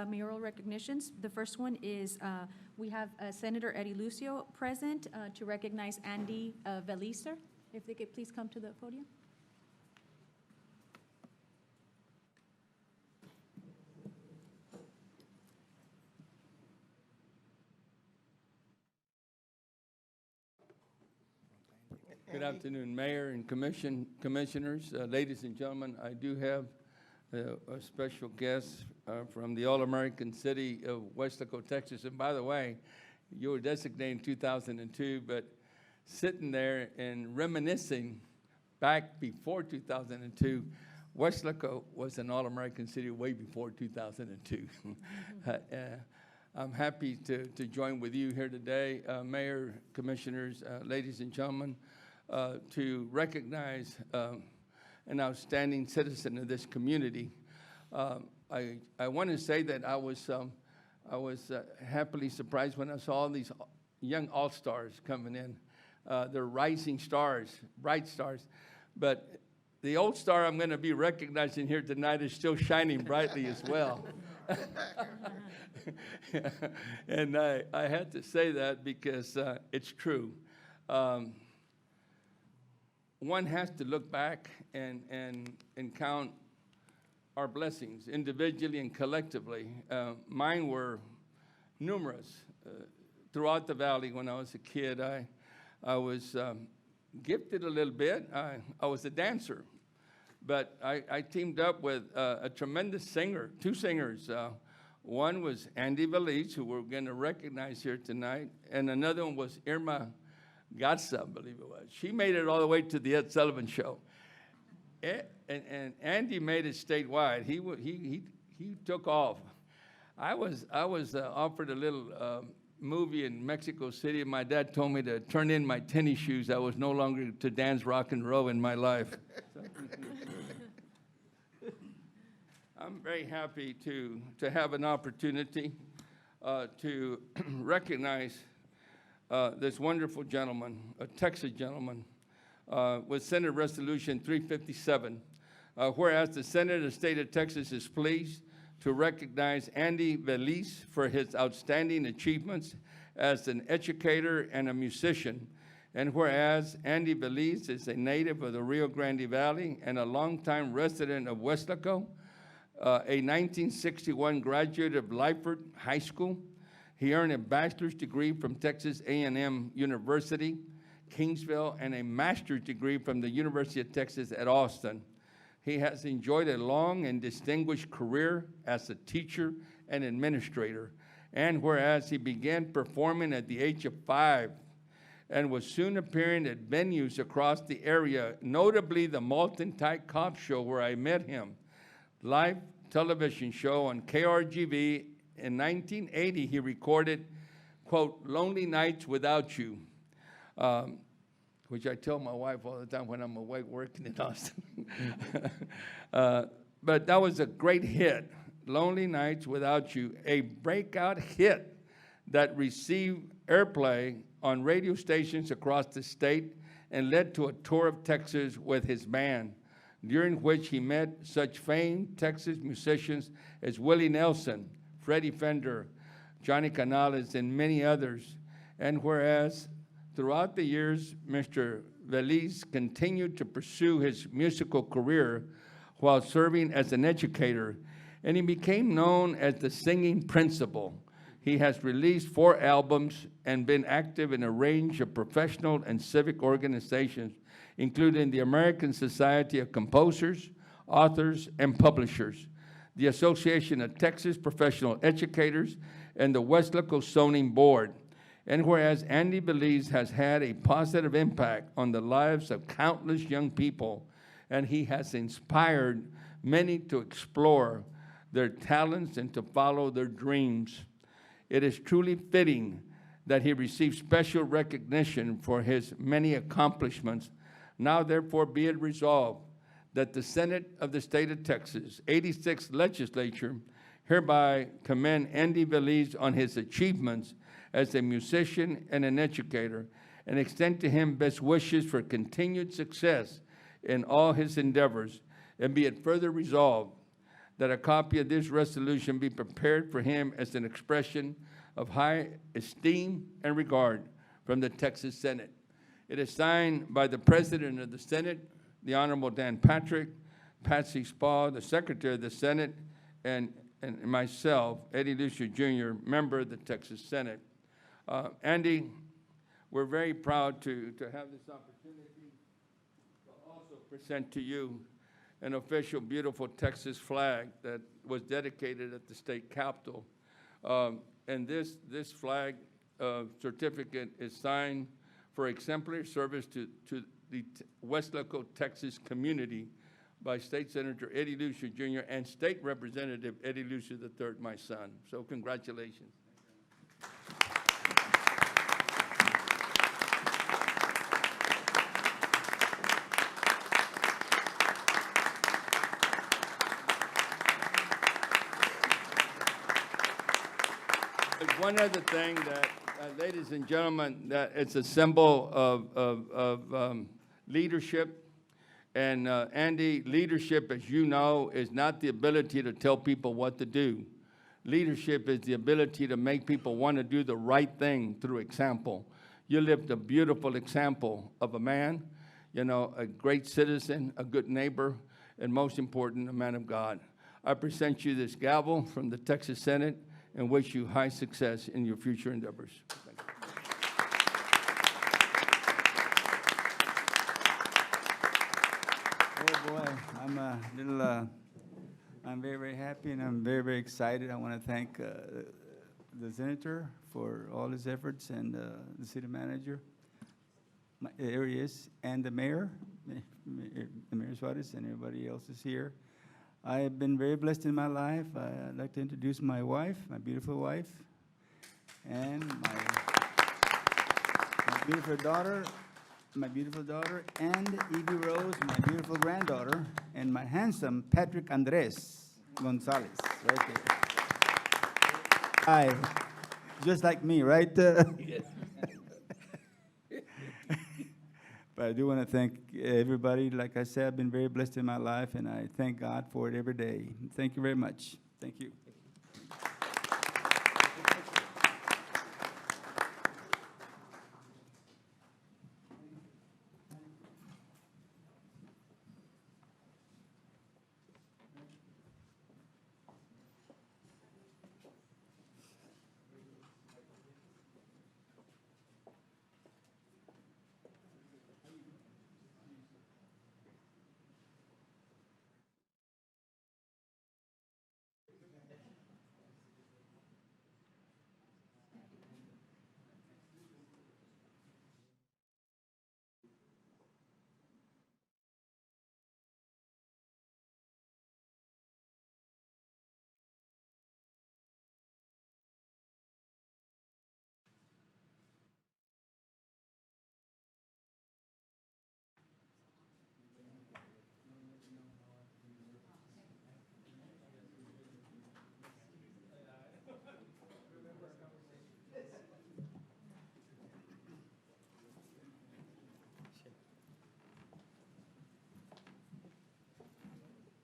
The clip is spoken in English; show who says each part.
Speaker 1: mayoral recognitions. The first one is we have Senator Eddie Lucio present to recognize Andy Veliz, sir. If they could please come to the podium.
Speaker 2: Good afternoon, Mayor and Commissioners. Ladies and gentlemen, I do have a special guest from the All-American city of Weslaco, Texas. And by the way, you were designated in 2002, but sitting there and reminiscing back before 2002, Weslaco was an All-American city way before 2002. I'm happy to join with you here today, Mayor, Commissioners, ladies and gentlemen, to recognize an outstanding citizen of this community. I want to say that I was happily surprised when I saw all these young all-stars coming in. They're rising stars, bright stars. But the old star I'm going to be recognizing here tonight is still shining brightly as well. And I had to say that because it's true. One has to look back and count our blessings individually and collectively. Mine were numerous. Throughout the valley when I was a kid, I was gifted a little bit. I was a dancer. But I teamed up with a tremendous singer, two singers. One was Andy Veliz, who we're going to recognize here tonight, and another one was Irma Gatsa, I believe it was. She made it all the way to the Ed Sullivan Show. And Andy made it statewide. He took off. I was offered a little movie in Mexico City, and my dad told me to turn in my tennis shoes. I was no longer to dance rock and roll in my life. I'm very happy to have an opportunity to recognize this wonderful gentleman, a Texas gentleman, with Senate Resolution 357, whereas the Senate of the State of Texas is pleased to recognize Andy Veliz for his outstanding achievements as an educator and a musician, and whereas Andy Veliz is a native of the Rio Grande Valley and a longtime resident of Weslaco, a 1961 graduate of Lyford High School. He earned a bachelor's degree from Texas A&M University, Kingsville, and a master's degree from the University of Texas at Austin. He has enjoyed a long and distinguished career as a teacher and administrator, and whereas he began performing at the age of 5 and was soon appearing at venues across the area, notably the Malton Tide Cop Show where I met him, live television show on KRGV. In 1980, he recorded, quote, "Lonely Nights Without You," which I tell my wife all the time when I'm away working in Austin. But that was a great hit, "Lonely Nights Without You," a breakout hit that received airplay on radio stations across the state and led to a tour of Texas with his band, during which he met such famed Texas musicians as Willie Nelson, Freddie Fender, Johnny Canales, and many others. And whereas throughout the years, Mr. Veliz continued to pursue his musical career while serving as an educator, and he became known as the singing principal. He has released 4 albums and been active in a range of professional and civic organizations, including the American Society of Composers, Authors, and Publishers, the Association of Texas Professional Educators, and the Weslaco Zoning Board. And whereas Andy Veliz has had a positive impact on the lives of countless young people, and he has inspired many to explore their talents and to follow their dreams, it is truly fitting that he receive special recognition for his many accomplishments. Now, therefore, be it resolved that the Senate of the State of Texas, 86th Legislature, hereby commend Andy Veliz on his achievements as a musician and an educator, and extend to him best wishes for continued success in all his endeavors. And be it further resolved that a copy of this resolution be prepared for him as an expression of high esteem and regard from the Texas Senate. It is signed by the President of the Senate, the Honorable Dan Patrick, Patsy Spall, the Secretary of the Senate, and myself, Eddie Lucio Jr., member of the Texas Senate. Andy, we're very proud to have this opportunity to also present to you an official, beautiful Texas flag that was dedicated at the state capitol. And this flag certificate is signed for exemplary service to the Weslaco, Texas community by State Senator Eddie Lucio Jr. and State Representative Eddie Lucio III, my son. So congratulations. There's one other thing that, ladies and gentlemen, that it's a symbol of leadership. And Andy, leadership, as you know, is not the ability to tell people what to do. Leadership is the ability to make people want to do the right thing through example. You lived a beautiful example of a man, you know, a great citizen, a good neighbor, and most important, a man of God. I present you this gavel from the Texas Senate and wish you high success in your future endeavors. Thank you.
Speaker 3: Oh boy, I'm very, very happy and I'm very, very excited. I want to thank the senator for all his efforts and the city manager, there he is, and the mayor, Mayor Suarez, and everybody else is here. I have been very blessed in my life. I'd like to introduce my wife, my beautiful wife, and my beautiful daughter, and Evie Rose, my beautiful granddaughter, and my handsome Patrick Andres Gonzalez, right there. Hi, just like me, right?
Speaker 2: Yes.
Speaker 3: But I do want to thank everybody. Like I said, I've been very blessed in my life, and I thank God for it every day. Thank you very much. Thank you.